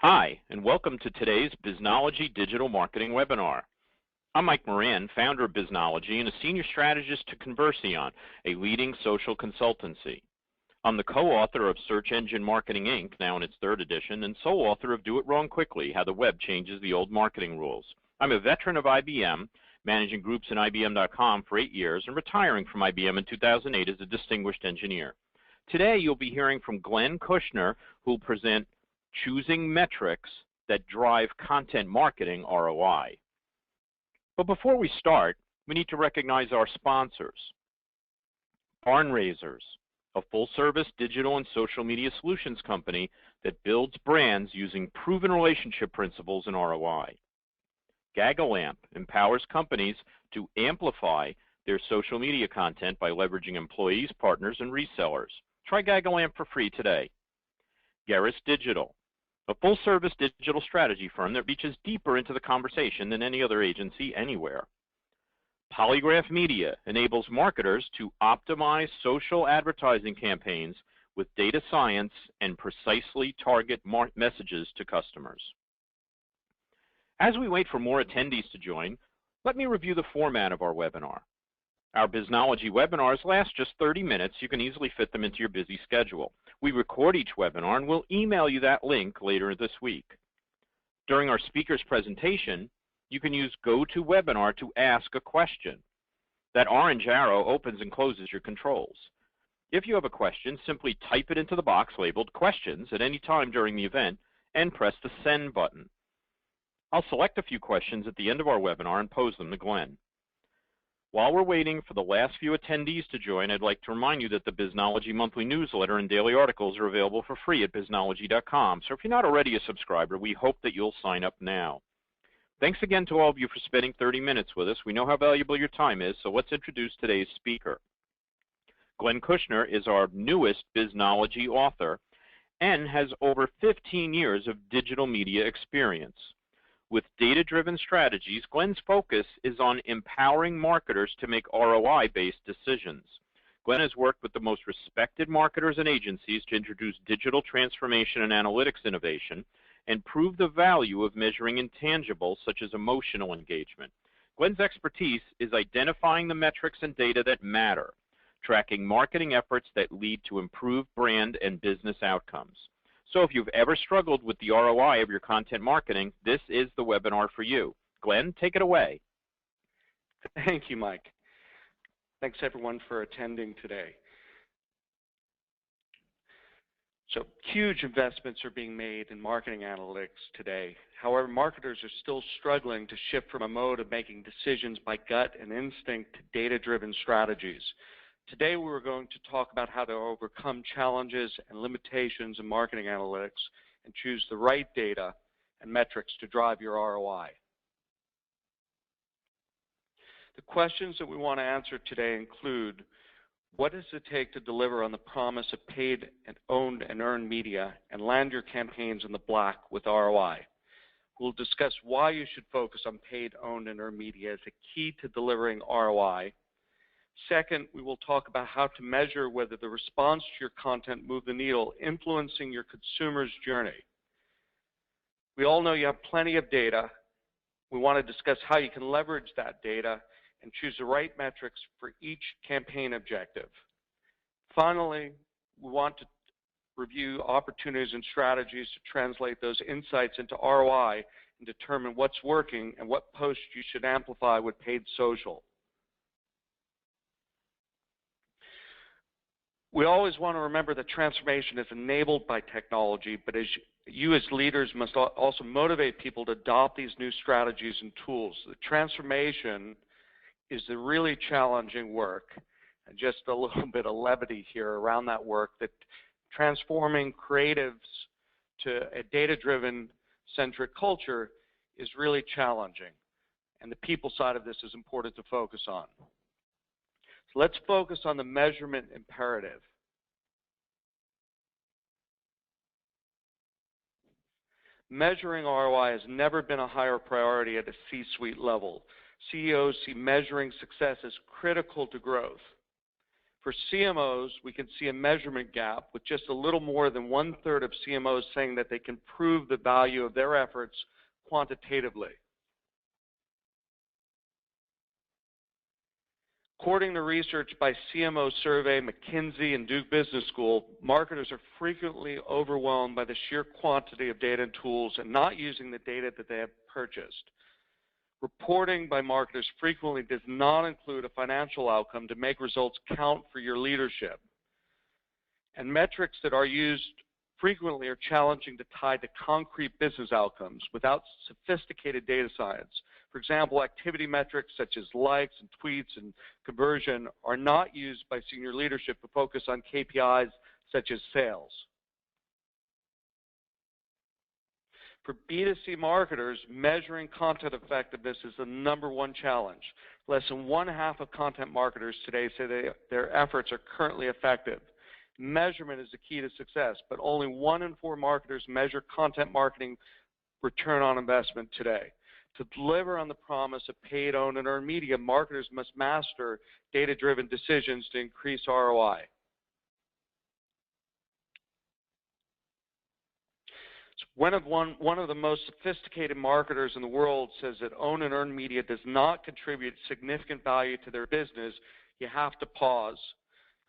Hi, and welcome to today's Biznology Digital Marketing webinar. I'm Mike Moran, founder of Biznology and a senior strategist to Conversion, a leading social consultancy. I'm the co-author of Search Engine Marketing Inc., now in its third edition, and sole author of Do It Wrong Quickly, How the Web Changes the Old Marketing Rules. I'm a veteran of IBM, managing groups in IBM.com for 8 years and retiring from IBM in 2008 as a distinguished engineer. Today, you'll be hearing from Glen Kushner, who will present Choosing Metrics that Drive Content Marketing ROI. But before we start, we need to recognize our sponsors. Barn Raisers, a full-service digital and social media solutions company that builds brands using proven relationship principles and ROI. Gagalamp empowers companies to amplify their social media content by leveraging employees, partners, and resellers. Try Gagalamp for free today. Garris Digital, a full-service digital strategy firm that reaches deeper into the conversation than any other agency anywhere. Polygraph Media enables marketers to optimize social advertising campaigns with data science and precisely target messages to customers. As we wait for more attendees to join, let me review the format of our webinar. Our Biznology webinars last just 30 minutes. You can easily fit them into your busy schedule. We record each webinar and we'll email you that link later this week. During our speaker's presentation, you can use GoToWebinar to ask a question. That orange arrow opens and closes your controls. If you have a question, simply type it into the box labeled Questions at any time during the event and press the Send button. I'll select a few questions at the end of our webinar and pose them to Glen. While we're waiting for the last few attendees to join, I'd like to remind you that the Biznology monthly newsletter and daily articles are available for free at biznology.com. So if you're not already a subscriber, we hope that you'll sign up now. Thanks again to all of you for spending 30 minutes with us. We know how valuable your time is, so let's introduce today's speaker. Glen Kushner is our newest Biznology author and has over 15 years of digital media experience. With data-driven strategies, Glen's focus is on empowering marketers to make ROI-based decisions. Glen has worked with the most respected marketers and agencies to introduce digital transformation and analytics innovation and prove the value of measuring intangibles such as emotional engagement. Glen's expertise is identifying the metrics and data that matter, tracking marketing efforts that lead to improved brand and business outcomes. So if you've ever struggled with the ROI of your content marketing, this is the webinar for you. Glen, take it away. Thank you, Mike. Thanks, everyone, for attending today. So huge investments are being made in marketing analytics today. However, marketers are still struggling to shift from a mode of making decisions by gut and instinct to data-driven strategies. Today we're going to talk about how to overcome challenges and limitations in marketing analytics and choose the right data and metrics to drive your ROI. The questions that we want to answer today include: what does it take to deliver on the promise of paid and owned and earned media and land your campaigns in the black with ROI? We'll discuss why you should focus on paid, owned, and earned media as a key to delivering ROI. Second, we will talk about how to measure whether the response to your content moved the needle, influencing your consumer's journey. We all know you have plenty of data. We want to discuss how you can leverage that data and choose the right metrics for each campaign objective. Finally, we want to review opportunities and strategies to translate those insights into ROI and determine what's working and what posts you should amplify with paid social. We always want to remember that transformation is enabled by technology, but you as leaders must also motivate people to adopt these new strategies and tools. The transformation is the really challenging work, and just a little bit of levity here around that work, that transforming creatives to a data-driven centric culture is really challenging, and the people side of this is important to focus on. So let's focus on the measurement imperative. Measuring ROI has never been a higher priority at a C-suite level. CEOs see measuring success as critical to growth. For CMOs, we can see a measurement gap with just a little more than 1/3 of CMOs saying that they can prove the value of their efforts quantitatively. According to research by CMO Survey, McKinsey, and Duke Business School, marketers are frequently overwhelmed by the sheer quantity of data and tools and not using the data that they have purchased. Reporting by marketers frequently does not include a financial outcome to make results count for your leadership. And metrics that are used frequently are challenging to tie to concrete business outcomes without sophisticated data science. For example, activity metrics such as likes and tweets and conversion are not used by senior leadership to focus on KPIs such as sales. For B2C marketers, measuring content effectiveness is the #1 challenge. Less than 1/2 of content marketers today say their efforts are currently effective. Measurement is the key to success, but only 1 in 4 marketers measure content marketing return on investment today. To deliver on the promise of paid, owned, and earned media, marketers must master data-driven decisions to increase ROI. One of the most sophisticated marketers in the world says that owned and earned media does not contribute significant value to their business. You have to pause.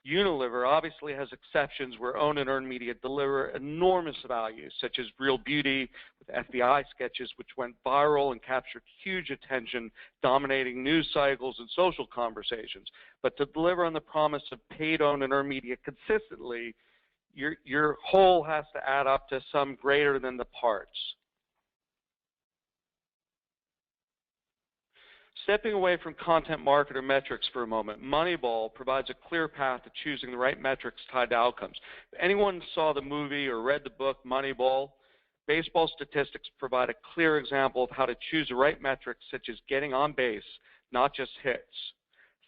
Unilever obviously has exceptions where owned and earned media deliver enormous value, such as Real Beauty with FBI sketches, which went viral and captured huge attention, dominating news cycles and social conversations. But to deliver on the promise of paid, owned, and earned media consistently, your whole has to add up to some greater than the parts. Stepping away from content marketer metrics for a moment, Moneyball provides a clear path to choosing the right metrics tied to outcomes. If anyone saw the movie or read the book Moneyball, baseball statistics provide a clear example of how to choose the right metrics, such as getting on base, not just hits.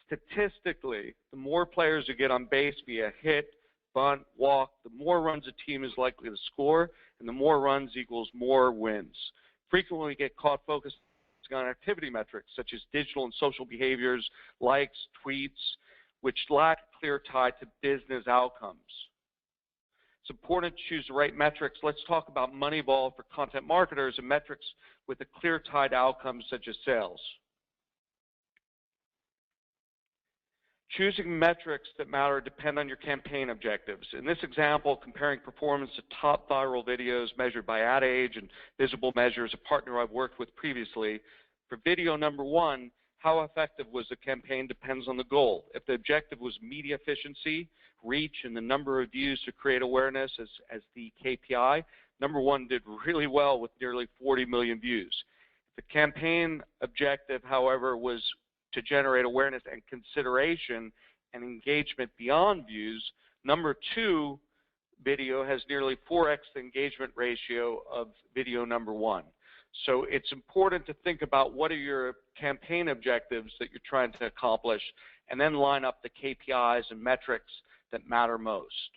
Statistically, the more players who get on base via hit, bunt, walk, the more runs a team is likely to score, and the more runs equals more wins. Frequently, we get caught focused on activity metrics such as digital and social behaviors, likes, tweets, which lack a clear tie to business outcomes. It's important to choose the right metrics. Let's talk about Moneyball for content marketers and metrics with a clear tie to outcomes such as sales. Choosing metrics that matter depend on your campaign objectives. In this example, comparing performance to top viral videos measured by Ad Age and Visible Measures, a partner I've worked with previously. For video #1, how effective was the campaign depends on the goal. If the objective was media efficiency, reach, and the number of views to create awareness as the KPI, #1 did really well with nearly 40 million views. If the campaign objective, however, was to generate awareness and consideration and engagement beyond views, #2 video has nearly 4x the engagement ratio of video #1. So it's important to think about what are your campaign objectives that you're trying to accomplish, and then line up the KPIs and metrics that matter most.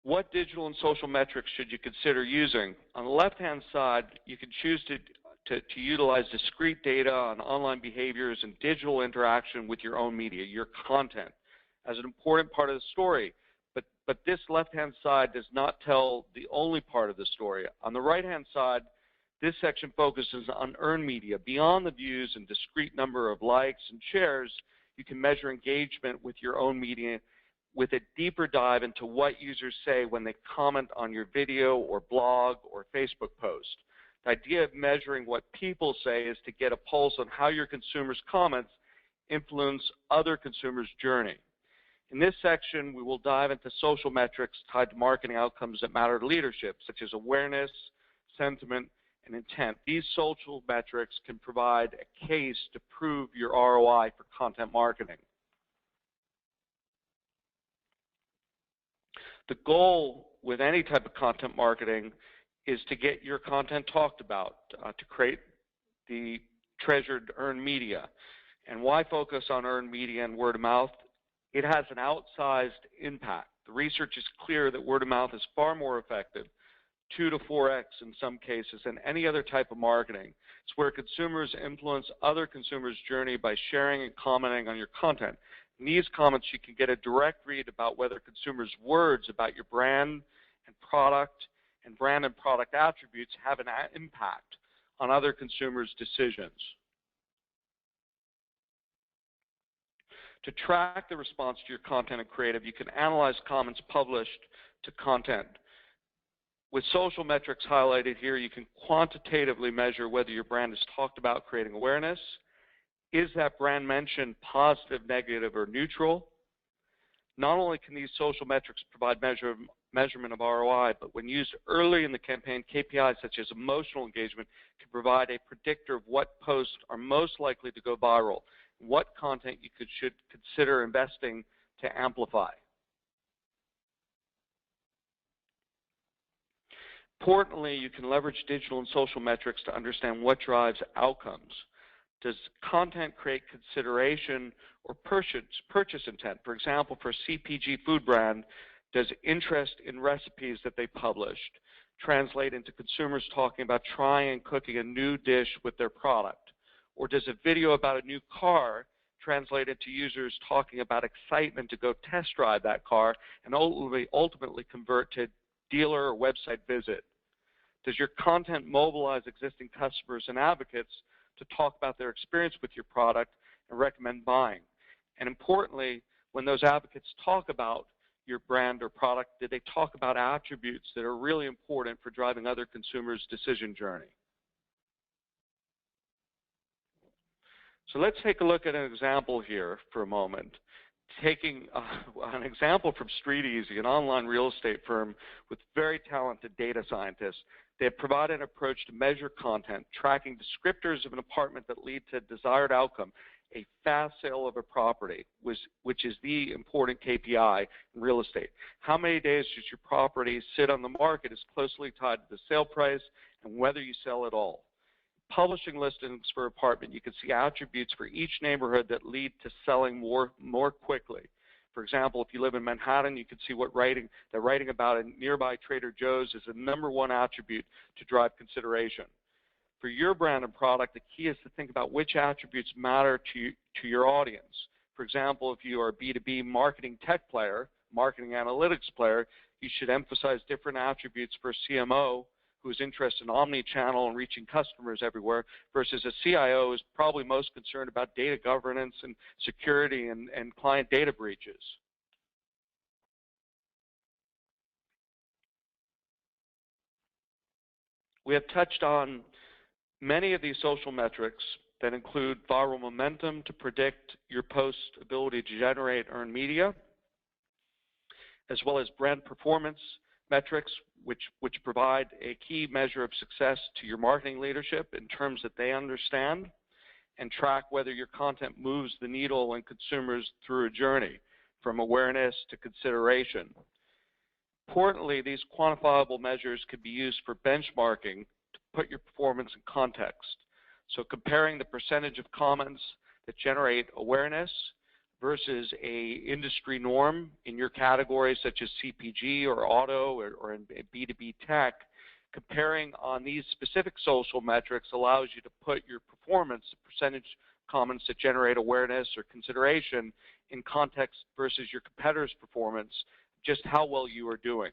What digital and social metrics should you consider using? On the left-hand side, you can choose to utilize discrete data on online behaviors and digital interaction with your own media, your content, as an important part of the story. But this left-hand side does not tell the only part of the story. On the right-hand side, this section focuses on earned media. Beyond the views and discrete number of likes and shares, you can measure engagement with your own media with a deeper dive into what users say when they comment on your video or blog or Facebook post. The idea of measuring what people say is to get a pulse on how your consumers' comments influence other consumers' journey. In this section, we will dive into social metrics tied to marketing outcomes that matter to leadership, such as awareness, sentiment, and intent. These social metrics can provide a case to prove your ROI for content marketing. The goal with any type of content marketing is to get your content talked about, to create the treasured earned media. And why focus on earned media and word of mouth? It has an outsized impact. The research is clear that word of mouth is far more effective 2 to 4x in some cases than any other type of marketing. It's where consumers influence other consumers' journey by sharing and commenting on your content. In these comments, you can get a direct read about whether consumers' words about your brand and product attributes have an impact on other consumers' decisions. To track the response to your content and creative, you can analyze comments published to content. With social metrics highlighted here, you can quantitatively measure whether your brand is talked about, creating awareness. Is that brand mention positive, negative, or neutral? Not only can these social metrics provide measurement of ROI, but when used early in the campaign, KPIs such as emotional engagement can provide a predictor of what posts are most likely to go viral, what content you should consider investing to amplify. Importantly, you can leverage digital and social metrics to understand what drives outcomes. Does content create consideration or purchase intent? For example, for a CPG food brand, does interest in recipes that they published translate into consumers talking about trying and cooking a new dish with their product? Or does a video about a new car translate into users talking about excitement to go test drive that car and ultimately convert to dealer or website visit? Does your content mobilize existing customers and advocates to talk about their experience with your product and recommend buying? And importantly, when those advocates talk about your brand or product, do they talk about attributes that are really important for driving other consumers' decision journey? So let's take a look at an example here for a moment. Taking an example from StreetEasy, an online real estate firm with very talented data scientists. They have provided an approach to measure content, tracking descriptors of an apartment that lead to a desired outcome, a fast sale of a property, which is the important KPI in real estate. How many days does your property sit on the market is closely tied to the sale price and whether you sell at all. Publishing listings for apartment, you can see attributes for each neighborhood that lead to selling more quickly. For example, if you live in Manhattan, you can see what they're writing about a nearby Trader Joe's is the #1 attribute to drive consideration. For your brand and product, the key is to think about which attributes matter to your audience. For example, if you are a B2B marketing tech player, marketing analytics player, you should emphasize different attributes for a CMO who is interested in omni-channel and reaching customers everywhere, versus a CIO who is probably most concerned about data governance and security and client data breaches. We have touched on many of these social metrics that include viral momentum to predict your post's ability to generate earned media, as well as brand performance metrics, which provide a key measure of success to your marketing leadership in terms that they understand, and track whether your content moves the needle in consumers through a journey from awareness to consideration. Importantly, these quantifiable measures could be used for benchmarking to put your performance in context. So comparing the percentage of comments that generate awareness versus a industry norm in your categories such as CPG or auto or in B2B tech, comparing on these specific social metrics allows you to put your performance, the percentage comments that generate awareness or consideration, in context versus your competitors' performance, just how well you are doing.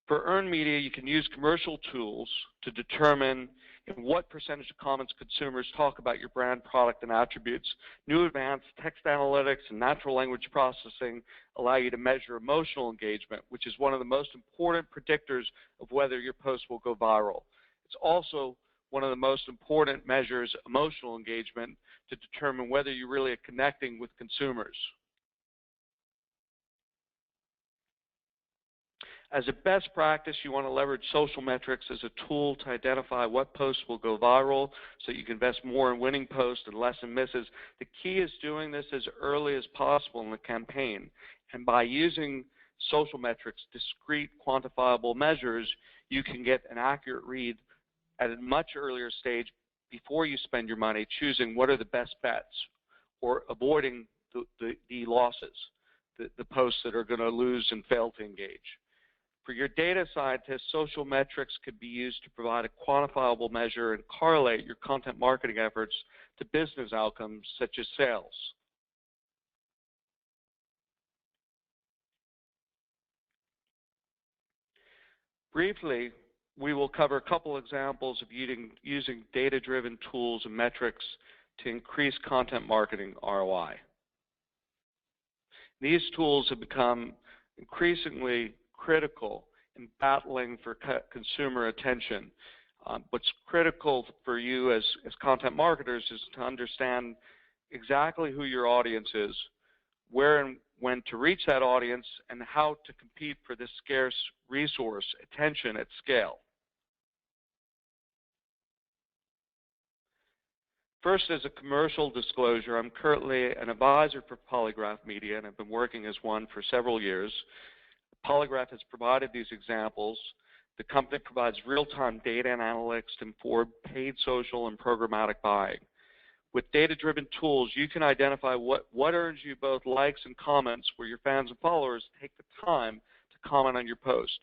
For earned media, you can use commercial tools to determine in what percentage of comments consumers talk about your brand, product, and attributes. New advanced text analytics and natural language processing allow you to measure emotional engagement, which is one of the most important predictors of whether your post will go viral. It's also one of the most important measures, emotional engagement, to determine whether you really are connecting with consumers. As a best practice, you want to leverage social metrics as a tool to identify what posts will go viral so you can invest more in winning posts and less in misses. The key is doing this as early as possible in the campaign. And by using social metrics, discrete quantifiable measures, you can get an accurate read at a much earlier stage before you spend your money, choosing what are the best bets or avoiding the losses, the posts that are going to lose and fail to engage. For your data scientists, social metrics could be used to provide a quantifiable measure and correlate your content marketing efforts to business outcomes such as sales. Briefly, we will cover a couple examples of using data-driven tools and metrics to increase content marketing ROI. These tools have become increasingly critical in battling for consumer attention. What's critical for you as content marketers is to understand exactly who your audience is, where and when to reach that audience, and how to compete for this scarce resource, attention at scale. First, as a commercial disclosure, I'm currently an advisor for Polygraph Media, and I've been working as one for several years. Polygraph has provided these examples. The company provides real-time data and analytics to inform paid social and programmatic buying. With data-driven tools, you can identify what earns you both likes and comments where your fans and followers take the time to comment on your post.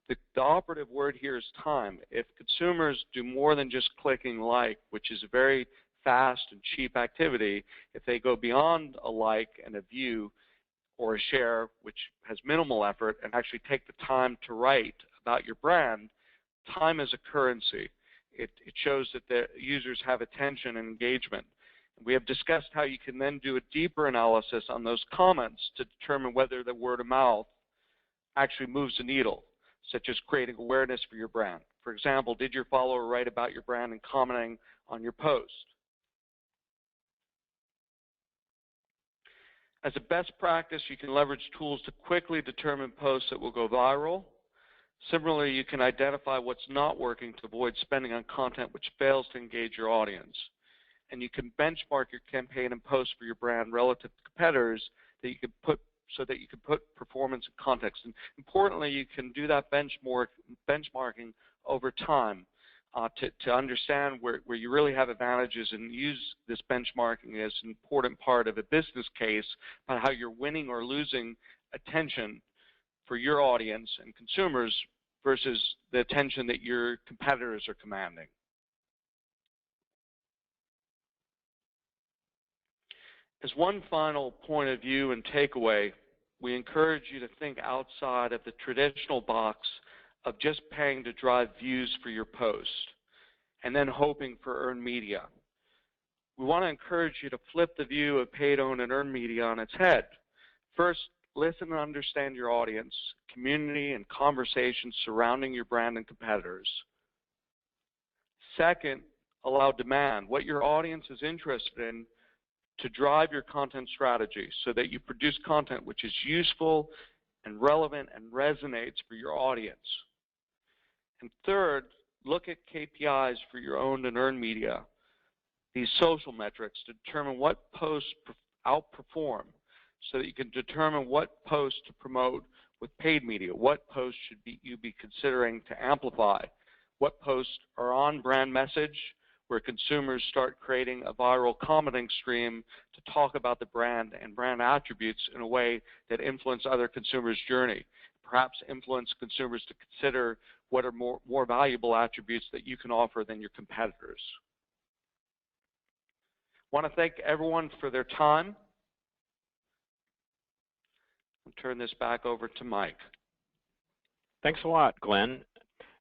The operative word here is time. If consumers do more than just clicking like, which is a very fast and cheap activity, if they go beyond a like and a view or a share, which has minimal effort, and actually take the time to write about your brand, time is a currency. It shows that the users have attention and engagement. We have discussed how you can then do a deeper analysis on those comments to determine whether the word of mouth actually moves the needle, such as creating awareness for your brand. For example, did your follower write about your brand and commenting on your post? As a best practice, you can leverage tools to quickly determine posts that will go viral. Similarly, you can identify what's not working to avoid spending on content which fails to engage your audience. And you can benchmark your campaign and posts for your brand relative to competitors that you can put so that you can put performance in context. And importantly, you can do that benchmarking over time to understand where you really have advantages and use this benchmarking as an important part of a business case about how you're winning or losing attention for your audience and consumers versus the attention that your competitors are commanding. As one final point of view and takeaway, we encourage you to think outside of the traditional box of just paying to drive views for your post and then hoping for earned media. We want to encourage you to flip the view of paid, owned, and earned media on its head. First, listen and understand your audience, community, and conversations surrounding your brand and competitors. Second, allow demand, what your audience is interested in, to drive your content strategy so that you produce content which is useful and relevant and resonates for your audience. And third, look at KPIs for your owned and earned media, these social metrics, to determine what posts outperform so that you can determine what posts to promote with paid media, what posts should you be considering to amplify, what posts are on brand message, where consumers start creating a viral commenting stream to talk about the brand and brand attributes in a way that influence other consumers' journey, perhaps influence consumers to consider what are more valuable attributes that you can offer than your competitors. I want to thank everyone for their time. I'll turn this back over to Mike. Thanks a lot, Glenn.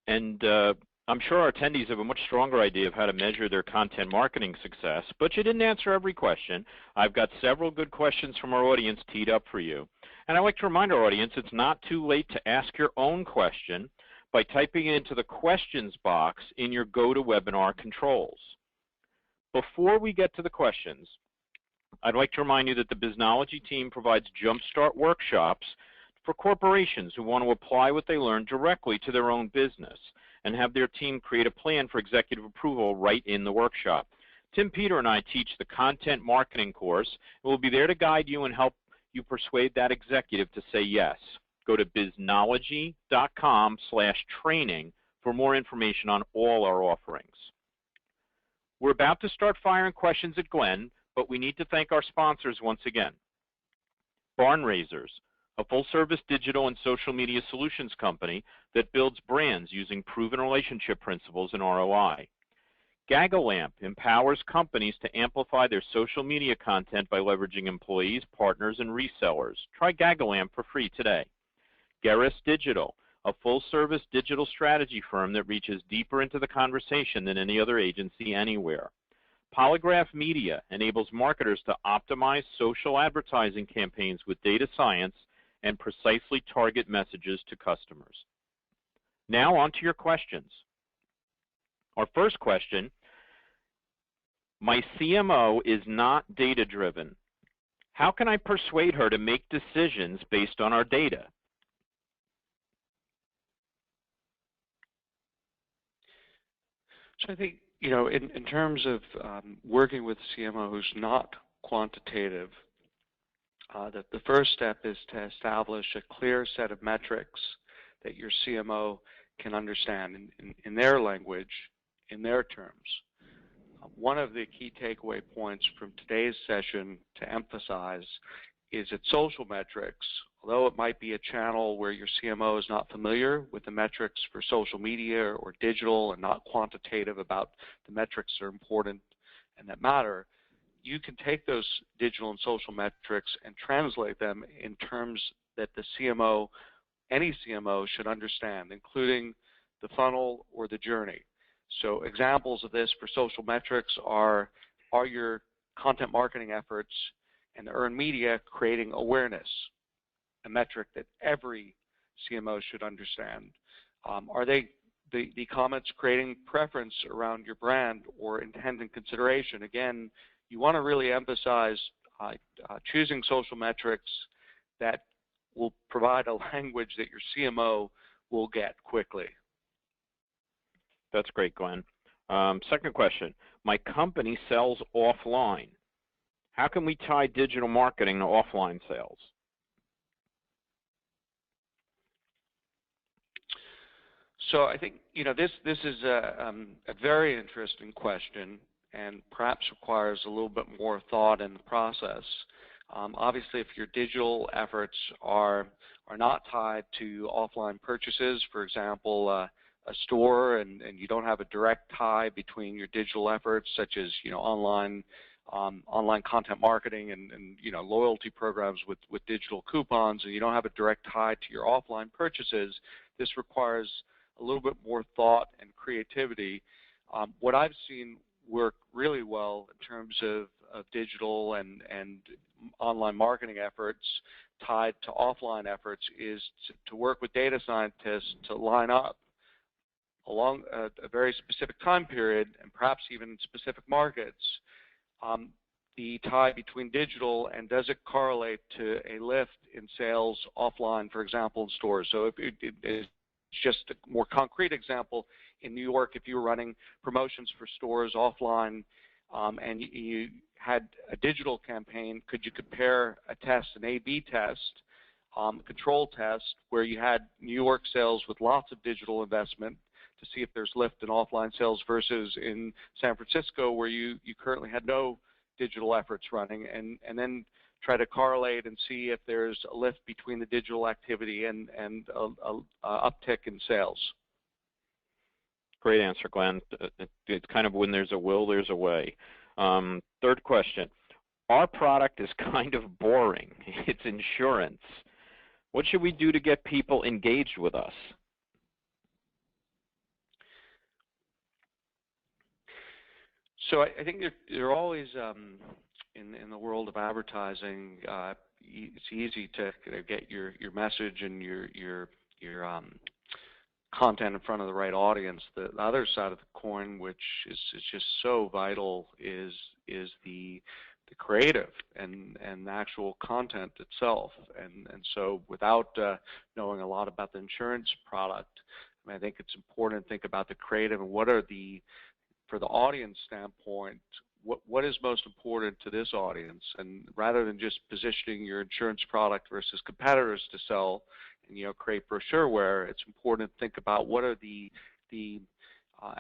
And I'm sure our attendees have a much stronger idea of how to measure their content marketing success, but you didn't answer every question. I've got several good questions from our audience teed up for you. And I'd like to remind our audience it's not too late to ask your own question by typing it into the questions box in your GoToWebinar controls. Before we get to the questions, I'd like to remind you that the Biznology team provides Jumpstart workshops for corporations who want to apply what they learn directly to their own business and have their team create a plan for executive approval right in the workshop. Tim, Peter, and I teach the content marketing course, and we'll be there to guide you and help you persuade that executive to say yes. Go to biznology.com/training for more information on all our offerings. We're about to start firing questions at Glenn, but we need to thank our sponsors once again. Barn Raisers, a full-service digital and social media solutions company that builds brands using proven relationship principles and ROI. GagaLamp empowers companies to amplify their social media content by leveraging employees, partners, and resellers. Try GagaLamp for free today. Garris Digital, a full-service digital strategy firm that reaches deeper into the conversation than any other agency anywhere. Polygraph Media enables marketers to optimize social advertising campaigns with data science and precisely target messages to customers. Now on to your questions. Our first question, my CMO is not data-driven. How can I persuade her to make decisions based on our data? So I think, in terms of working with a CMO who's not quantitative, the first step is to establish a clear set of metrics that your CMO can understand in their language, in their terms. One of the key takeaway points from today's session to emphasize is that social metrics, although it might be a channel where your CMO is not familiar with the metrics for social media or digital and not quantitative about the metrics that are important and that matter, you can take those digital and social metrics and translate them in terms that the CMO, any CMO, should understand, including the funnel or the journey. So examples of this for social metrics are your content marketing efforts and the earned media creating awareness, a metric that every CMO should understand? Are they the comments creating preference around your brand or intent and consideration? Again, you want to really emphasize choosing social metrics that will provide a language that your CMO will get quickly. That's great, Glenn. Second question, my company sells offline. How can we tie digital marketing to offline sales? So I think this is a very interesting question and perhaps requires a little bit more thought in the process. Obviously, if your digital efforts are not tied to offline purchases, for example, a store, and you don't have a direct tie between your digital efforts, such as online content marketing and loyalty programs with digital coupons, and you don't have a direct tie to your offline purchases, this requires a little bit more thought and creativity. What I've seen work really well in terms of digital and online marketing efforts tied to offline efforts is to work with data scientists to line up along a very specific time period and perhaps even specific markets the tie between digital and does it correlate to a lift in sales offline, for example, in stores. So if it's just a more concrete example, in New York, if you were running promotions for stores offline and you had a digital campaign, could you compare a test, an A/B test, control test, where you had New York sales with lots of digital investment to see if there's lift in offline sales versus in San Francisco where you currently had no digital efforts running, and then try to correlate and see if there's a lift between the digital activity and a uptick in sales. Great answer, Glenn. It's kind of when there's a will, there's a way. Third question. Our product is kind of boring. It's insurance. What should we do to get people engaged with us? So I think there are always, in the world of advertising, it's easy to get your message and your content in front of the right audience. The other side of the coin, which is just so vital, is the creative and the actual content itself. And so without knowing a lot about the insurance product, I think it's important to think about the creative and what are for the audience standpoint, what is most important to this audience? And rather than just positioning your insurance product versus competitors to sell and create brochureware, it's important to think about what are the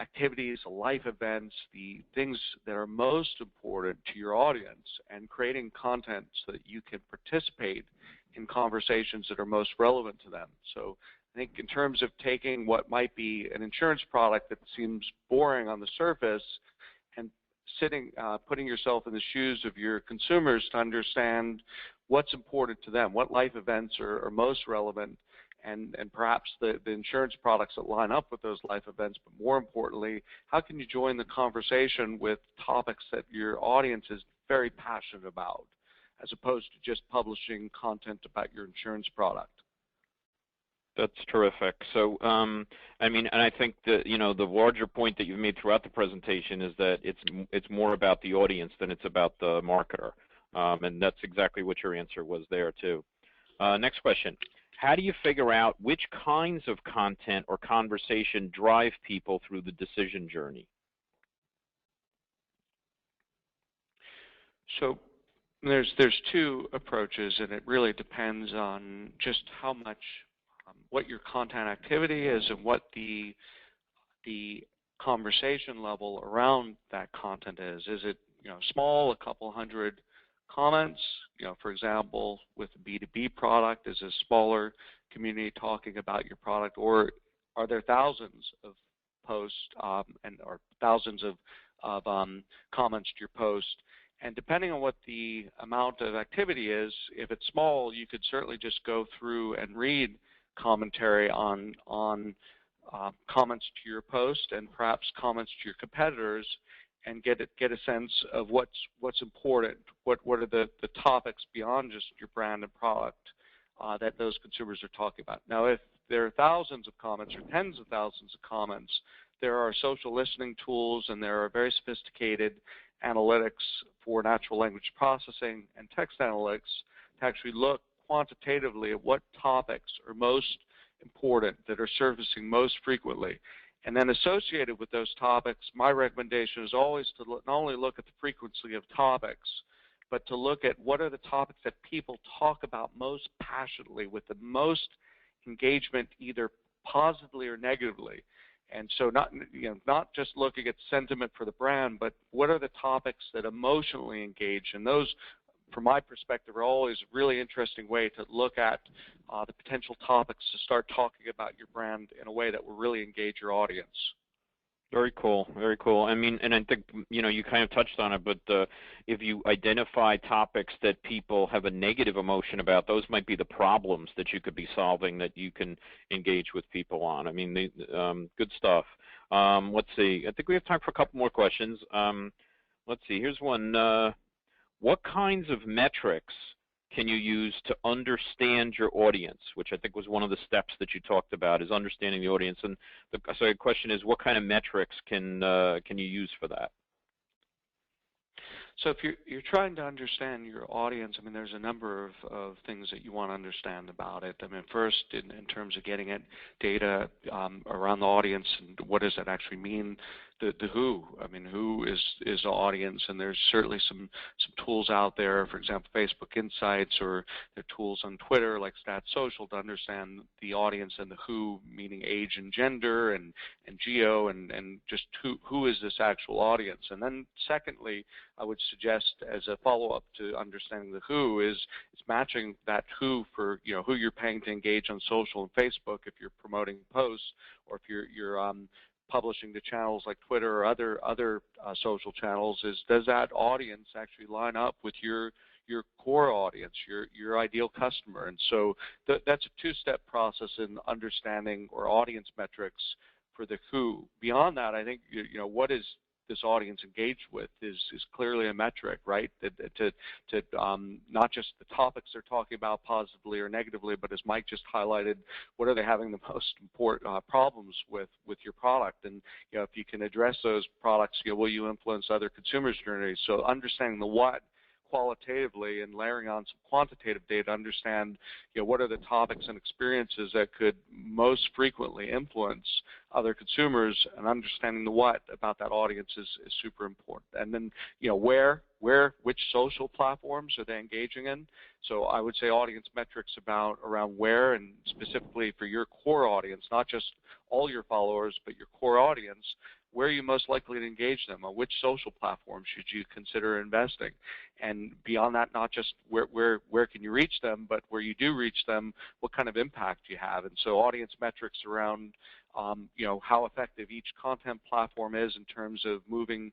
activities, the life events, the things that are most important to your audience, and creating content so that you can participate in conversations that are most relevant to them. So I think in terms of taking what might be an insurance product that seems boring on the surface and putting yourself in the shoes of your consumers to understand what's important to them, what life events are most relevant, and perhaps the insurance products that line up with those life events, but more importantly, how can you join the conversation with topics that your audience is very passionate about, as opposed to just publishing content about your insurance product. That's terrific. So, I mean, and I think that, you know, the larger point that you've made throughout the presentation is that it's more about the audience than it's about the marketer, and that's exactly what your answer was there too. Next question: how do you figure out which kinds of content or conversation drive people through the decision journey? So there's two approaches, and it really depends on just how much what your content activity is and what the conversation level around that content is. Is it, you know, small, a couple hundred comments? You know, for example, with a B2B product, is a smaller community talking about your product, or are there thousands of posts or thousands of comments to your post? And depending on what the amount of activity is, if it's small, you could certainly just go through and read commentary on comments to your post and perhaps comments to your competitors, and get a sense of what's important, what are the topics beyond just your brand and product that those consumers are talking about. Now, if there are thousands of comments or tens of thousands of comments, there are social listening tools, and there are very sophisticated analytics for natural language processing and text analytics to actually look quantitatively at what topics are most important, that are surfacing most frequently. And then associated with those topics, my recommendation is always to not only look at the frequency of topics, but to look at what are the topics that people talk about most passionately, with the most engagement, either positively or negatively. And so not just looking at sentiment for the brand, but what are the topics that emotionally engage. And those, from my perspective, are always a really interesting way to look at the potential topics to start talking about your brand in a way that will really engage your audience. Very cool, very cool. I mean, and I think, you know, you kind of touched on it, but if you identify topics that people have a negative emotion about, those might be the problems that you could be solving that you can engage with people on. I mean, good stuff. Let's see. I think we have time for a couple more questions. Let's see. Here's one. What kinds of metrics can you use to understand your audience, which I think was one of the steps that you talked about, is understanding the audience. And so the question is, what kind of metrics can you use for that? So if you're trying to understand your audience, I mean, there's a number of things that you want to understand about it. I mean, first, in terms of getting at data around the audience, and what does that actually mean? The who. I mean, who is the audience? And there's certainly some tools out there, for example, Facebook Insights, or there are tools on Twitter like Stat Social to understand the audience and the who, meaning age and gender and geo, and just who is this actual audience. And then secondly, I would suggest, as a follow-up to understanding the who, is matching that who for, you know, who you're paying to engage on social and Facebook if you're promoting posts, or if you're publishing to channels like Twitter or other social channels. Does that audience actually line up with your core audience, your ideal customer? And so that's a two-step process in understanding or audience metrics for the who. Beyond that, I think, you know, what is this audience engaged with is clearly a metric, right? To not just the topics they're talking about positively or negatively, but as Mike just highlighted, what are they having the most important problems with your product? And, you know, if you can address those products, you know, will you influence other consumers' journeys? So understanding the what qualitatively and layering on some quantitative data, understand, you know, what are the topics and experiences that could most frequently influence other consumers, and understanding the what about that audience is super important. And then, you know, which social platforms are they engaging in? So I would say audience metrics around where, and specifically for your core audience, not just all your followers, but your core audience. where are you most likely to engage them? On which social platforms should you consider investing? And beyond that, not just where can you reach them, but where you do reach them, what kind of impact you have. And so audience metrics around how effective each content platform is in terms of moving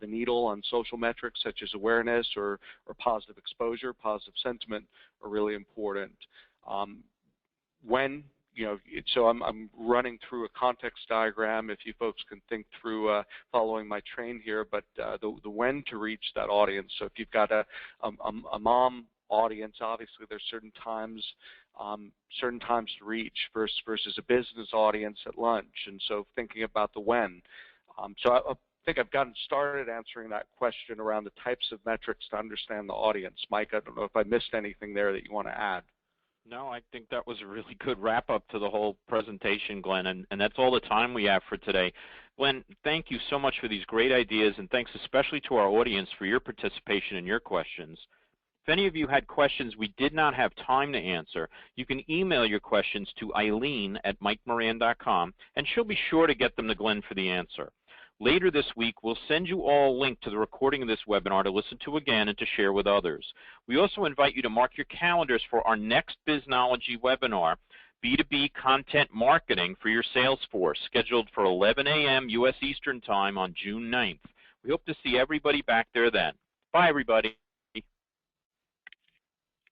the needle on social metrics such as awareness or positive exposure, positive sentiment are really important. So I'm running through a context diagram if you folks can think through following my train here, but the when to reach that audience. So if you've got a mom audience, obviously there's certain times to reach versus a business audience at lunch, and so thinking about the when. So I think I've gotten started answering that question around the types of metrics to understand the audience. Mike, I don't know if I missed anything there that you want to add. No, I think that was a really good wrap-up to the whole presentation, Glenn, and that's all the time we have for today. Glenn, thank you so much for these great ideas, and thanks especially to our audience for your participation and your questions. If any of you had questions we did not have time to answer, you can email your questions to Eileen@MikeMoran.com, and she'll be sure to get them to Glenn for the answer. Later this week, we'll send you all a link to the recording of this webinar to listen to again and to share with others. We also invite you to mark your calendars for our next Biznology webinar, B2B Content Marketing for your sales force, scheduled for 11 a.m. U.S. Eastern Time on June 9th. We hope to see everybody back there then. Bye, everybody.